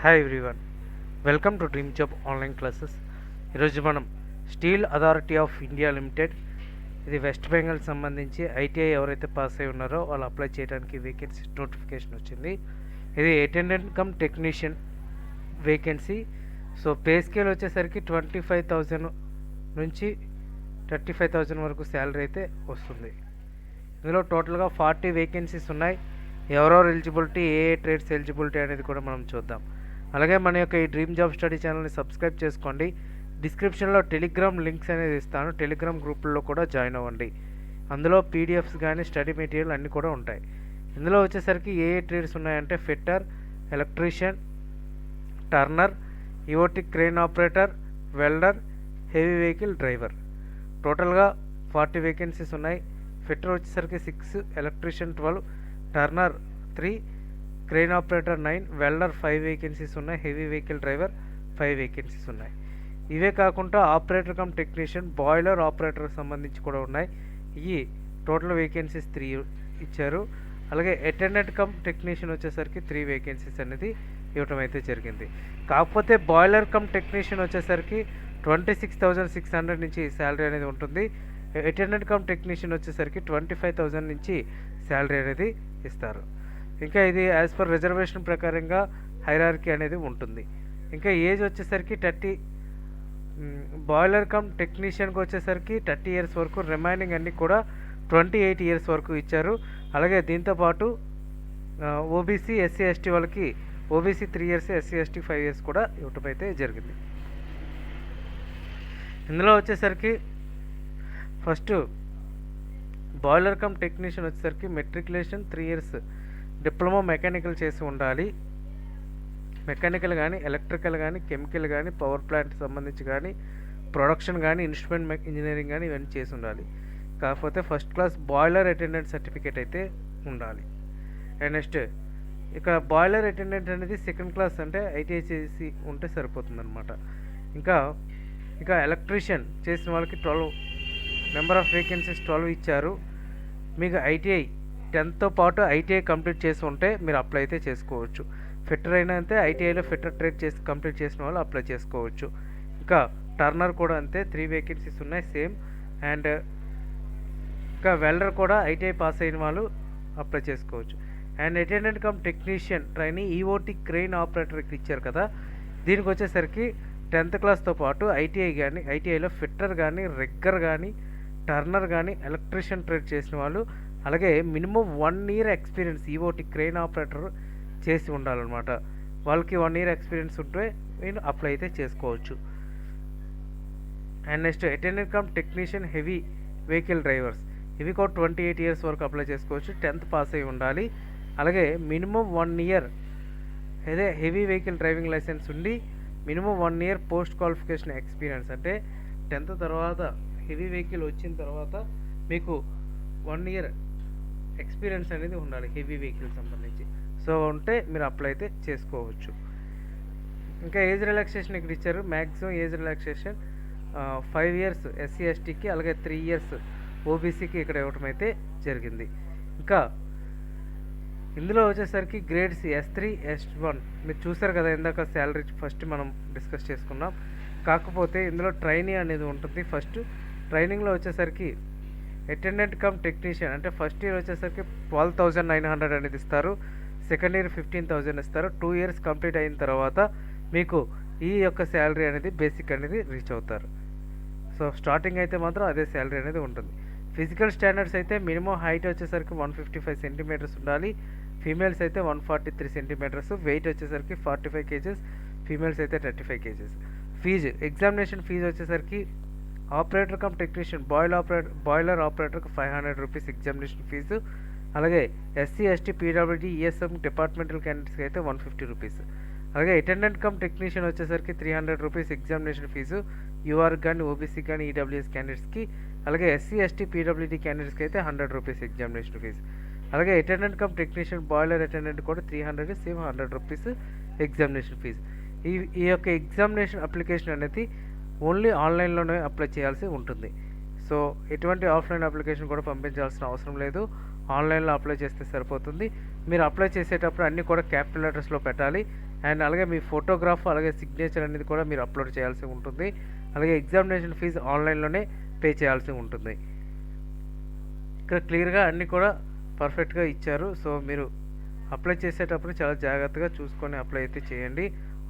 Hi everyone, welcome to dream job online classes. ఈరోజు మనం steel authority of India limited, ఇది west Bengal సంబంధించి ITI ఎవరైతే పాస్ అయి ఉన్నారో వాళ్ళు అప్లై చేయడానికి వేకెన్సీ నోటిఫికేషన్ వచ్చింది. ఇది attendant cum technician vacancy. So pay scale వచ్చేసరికి 25,000 నుంచి 35,000 వరకు శాలరీ అయితే వస్తుంది. ఇందులో టోటల్గా 40 వేకెన్సీస్ ఉన్నాయి. ఎవరెవరు ఎలిజిబిలిటీ, ఏ ట్రేడ్స్ ఎలిజిబిలిటీ అనేది కూడా మనం చూద్దాం. అలాగే మన యొక్క ఈ డ్రీమ్ జాబ్ స్టడీ ఛానల్ని సబ్స్క్రైబ్ చేసుకోండి. డిస్క్రిప్షన్లో టెలిగ్రామ్ లింక్స్ అనేది ఇస్తాను, టెలిగ్రామ్ గ్రూపుల్లో కూడా జాయిన్ అవ్వండి. అందులో పీడిఎఫ్స్ కానీ స్టడీ మెటీరియల్ అన్నీ కూడా ఉంటాయి. ఇందులో వచ్చేసరికి ఏ ట్రేడ్స్ ఉన్నాయంటే fitter, electrician, Turner, EOT crane operator, welder, heavy vehicle driver. టోటల్గా 40 వేకెన్సీస్ ఉన్నాయి. ఫిట్టర్ వచ్చేసరికి 6, electrician 12, Turner 3, crane operator 9, welder 5 vacancies ఉన్నాయి. హెవీ వెహికల్ డ్రైవర్ 5 వేకెన్సీస్ ఉన్నాయి. ఇవే కాకుండా ఆపరేటర్ కమ్ టెక్నీషియన్, బాయిలర్ ఆపరేటర్కి సంబంధించి కూడా ఉన్నాయి. ఈ టోటల్ వేకెన్సీస్ 3 ఇచ్చారు. అలాగే అటెండెంట్ కమ్ టెక్నీషియన్ వచ్చేసరికి 3 వేకెన్సీస్ అనేది ఇవ్వటం అయితే జరిగింది. కాకపోతే బాయిలర్ కమ్ టెక్నీషియన్ వచ్చేసరికి 26,600 నుంచి శాలరీ అనేది ఉంటుంది. అటెండెంట్ కమ్ టెక్నీషియన్ వచ్చేసరికి 25,000 నుంచి శాలరీ అనేది ఇస్తారు. ఇంకా ఇది యాజ్ పర్ రిజర్వేషన్ ప్రకారంగా హైరార్కీ అనేది ఉంటుంది. ఇంకా ఏజ్ వచ్చేసరికి 30, బాయిలర్ కమ్ టెక్నీషియన్కి వచ్చేసరికి 30 ఇయర్స్ వరకు, రిమైనింగ్ అన్నీ కూడా 28 ఇయర్స్ వరకు ఇచ్చారు. అలాగే దీంతోపాటు ఓబీసీ, ఎస్సీ, ఎస్టీ వాళ్ళకి OBC 3 years, SC, ST 5 years కూడా ఇవ్వటం అయితే జరిగింది. ఇందులో వచ్చేసరికి ఫస్ట్ బాయిలర్ కమ్ టెక్నీషియన్ వచ్చేసరికి మెట్రికులేషన్ 3 ఇయర్స్ డిప్లొమా మెకానికల్ చేసి ఉండాలి. మెకానికల్ కానీ, ఎలక్ట్రికల్ కానీ, కెమికల్ కానీ, పవర్ ప్లాంట్ సంబంధించి కానీ, ప్రొడక్షన్ కానీ, ఇన్స్ట్రుమెంట్ ఇంజనీరింగ్ కానీ ఇవన్నీ చేసి ఉండాలి. కాకపోతే first class boiler attendant certificate అయితే ఉండాలి. అండ్ నెక్స్ట్ ఇక్కడ బాయిలర్ అటెండెంట్ అనేది సెకండ్ క్లాస్ అంటే ఐటీఐ చేసి ఉంటే సరిపోతుందన్నమాట. ఇంకా ఎలక్ట్రీషియన్ చేసిన వాళ్ళకి 12 నెంబర్ ఆఫ్ వేకెన్సీస్ 12 ఇచ్చారు. మీకు ఐటీఐ 10తో పాటు ఐటీఐ కంప్లీట్ చేసి ఉంటే మీరు అప్లై అయితే చేసుకోవచ్చు. ఫిట్టర్ అయినా అంతే, ఐటీఐలో ఫిట్టర్ ట్రేడ్ చేసి కంప్లీట్ చేసిన వాళ్ళు అప్లై చేసుకోవచ్చు. ఇంకా టర్నర్ కూడా అంతే, 3 వేకెన్సీస్ ఉన్నాయి సేమ్. అండ్ ఇంకా వెల్డర్ కూడా ఐటీఐ పాస్ అయిన వాళ్ళు అప్లై చేసుకోవచ్చు. And attendant cum technician trainee EOT crane ఆపరేటర్కి ఇచ్చారు కదా, దీనికి వచ్చేసరికి 10th క్లాస్తో పాటు ఐటీఐ కానీ, ఐటీఐలో ఫిట్టర్ కానీ, రిగ్గర్ కానీ, టర్నర్ కానీ, ఎలక్ట్రీషియన్ ట్రేడ్ చేసిన వాళ్ళు, అలాగే minimum 1 year experience EOT crane operator చేసి ఉండాలన్నమాట. వాళ్ళకి 1 ఇయర్ ఎక్స్పీరియన్స్ ఉంటే మీరు అప్లై అయితే చేసుకోవచ్చు. And next attendant cum technician heavy vehicle drivers, ఇవి కూడా 28 ఇయర్స్ వరకు అప్లై చేసుకోవచ్చు. 10th పాస్ అయి ఉండాలి. అలాగే మినిమం 1 ఇయర్ అదే హెవీ వెహికల్ డ్రైవింగ్ లైసెన్స్ ఉండి, minimum 1 year post qualification experience, అంటే 10th తర్వాత హెవీ వెహికల్ వచ్చిన తర్వాత మీకు 1 ఇయర్ ఎక్స్పీరియన్స్ అనేది ఉండాలి హెవీ వెహికల్ సంబంధించి. సో ఉంటే మీరు అప్లై అయితే చేసుకోవచ్చు. ఇంకా ఏజ్ రిలాక్సేషన్ ఇక్కడ ఇచ్చారు. Maximum age relaxation 5 years SC ఎస్టీకి, అలాగే 3 ఇయర్స్ ఓబీసీకి ఇక్కడ ఇవ్వటం అయితే జరిగింది. ఇంకా ఇందులో వచ్చేసరికి గ్రేడ్స్ S3, S1 మీరు చూసారు కదా ఇందాక శాలరీ ఫస్ట్ మనం డిస్కస్ చేసుకున్నాం. కాకపోతే ఇందులో ట్రైనింగ్ అనేది ఉంటుంది. ఫస్ట్ ట్రైనింగ్లో వచ్చేసరికి అటెండెంట్ కమ్ టెక్నీషియన్ అంటే ఫస్ట్ ఇయర్ వచ్చేసరికి 12,900 అనేది ఇస్తారు. సెకండ్ ఇయర్ 15,000 ఇస్తారు. 2 ఇయర్స్ కంప్లీట్ అయిన తర్వాత మీకు ఈ యొక్క శాలరీ అనేది బేసిక్ అనేది రీచ్ అవుతారు. సో స్టార్టింగ్ అయితే మాత్రం అదే శాలరీ అనేది ఉంటుంది. ఫిజికల్ స్టాండర్డ్స్ అయితే మినిమం హైట్ వచ్చేసరికి 155 సెంటీమీటర్స్ ఉండాలి. ఫీమేల్స్ అయితే 143 సెంటీమీటర్స్. వెయిట్ వచ్చేసరికి 45 కేజెస్, ఫీమేల్స్ అయితే 35 కేజెస్. ఫీజు ఎగ్జామినేషన్ ఫీజు వచ్చేసరికి ఆపరేటర్ కమ్ టెక్నీషియన్ బాయిలర్ ఆపరేటర్కి 500 రూపీస్ ఎగ్జామినేషన్ ఫీజు. అలాగే SC, ST, PWD, ESM departmental క్యాండిడేట్స్కి అయితే 150 రూపీస్. అలాగే అటెండెంట్ కమ్ టెక్నీషియన్ వచ్చేసరికి 300 రూపీస్ ఎగ్జామినేషన్ ఫీజు యూఆర్ కానీ, ఓబీసీ కానీ, ఈడబ్ల్యూఎస్ క్యాండిడేట్స్కి. అలాగే ఎస్సీ, ఎస్టీ, పీడబ్ల్యూడీ క్యాండిడేట్స్కి అయితే 100 రూపీస్ ఎగ్జామినేషన్ ఫీజు. అలాగే attendant cum technician boiler attendant కూడా 300 సేమ్ 100 రూపీస్ ఎగ్జామినేషన్ ఫీజు. ఈ యొక్క ఎగ్జామినేషన్ అప్లికేషన్ అనేది ఓన్లీ ఆన్లైన్లోనే అప్లై చేయాల్సి ఉంటుంది. సో ఎటువంటి ఆఫ్లైన్ అప్లికేషన్ కూడా పంపించాల్సిన అవసరం లేదు, ఆన్లైన్లో అప్లై చేస్తే సరిపోతుంది. మీరు అప్లై చేసేటప్పుడు అన్నీ కూడా క్యాపిటల్ లెటర్స్లో పెట్టాలి. అండ్ అలాగే మీ ఫోటోగ్రాఫ్ అలాగే సిగ్నేచర్ అనేది కూడా మీరు అప్లోడ్ చేయాల్సి ఉంటుంది. అలాగే ఎగ్జామినేషన్ ఫీజు ఆన్లైన్లోనే పే చేయాల్సి ఉంటుంది. ఇక్కడ క్లియర్గా అన్నీ కూడా పర్ఫెక్ట్గా ఇచ్చారు. సో మీరు అప్లై చేసేటప్పుడు చాలా జాగ్రత్తగా చూసుకొని అప్లై అయితే చేయండి.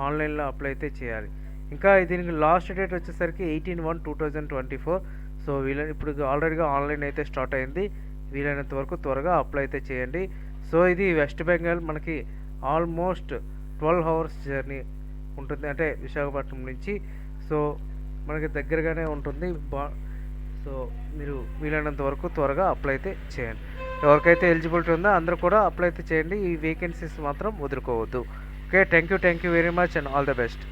ఆన్లైన్లో అప్లై అయితే చేయాలి. ఇంకా దీనికి లాస్ట్ డేట్ వచ్చేసరికి 18/1/2024. సో ఇప్పుడు ఆల్రెడీగా ఆన్లైన్ అయితే స్టార్ట్ అయింది. వీలైనంత వరకు త్వరగా అప్లై అయితే చేయండి. సో ఇది వెస్ట్ బెంగాల్ మనకి ఆల్మోస్ట్ 12 అవర్స్ జర్నీ ఉంటుంది, అంటే విశాఖపట్నం నుంచి. సో మనకి దగ్గరగానే ఉంటుంది. సో మీరు వీలైనంత వరకు త్వరగా అప్లై అయితే చేయండి. ఎవరికైతే ఎలిజిబిలిటీ ఉందో అందరూ కూడా అప్లై అయితే చేయండి. ఈ వేకెన్సీస్ మాత్రం వదులుకోవద్దు. Okay, thank you very much and all the best.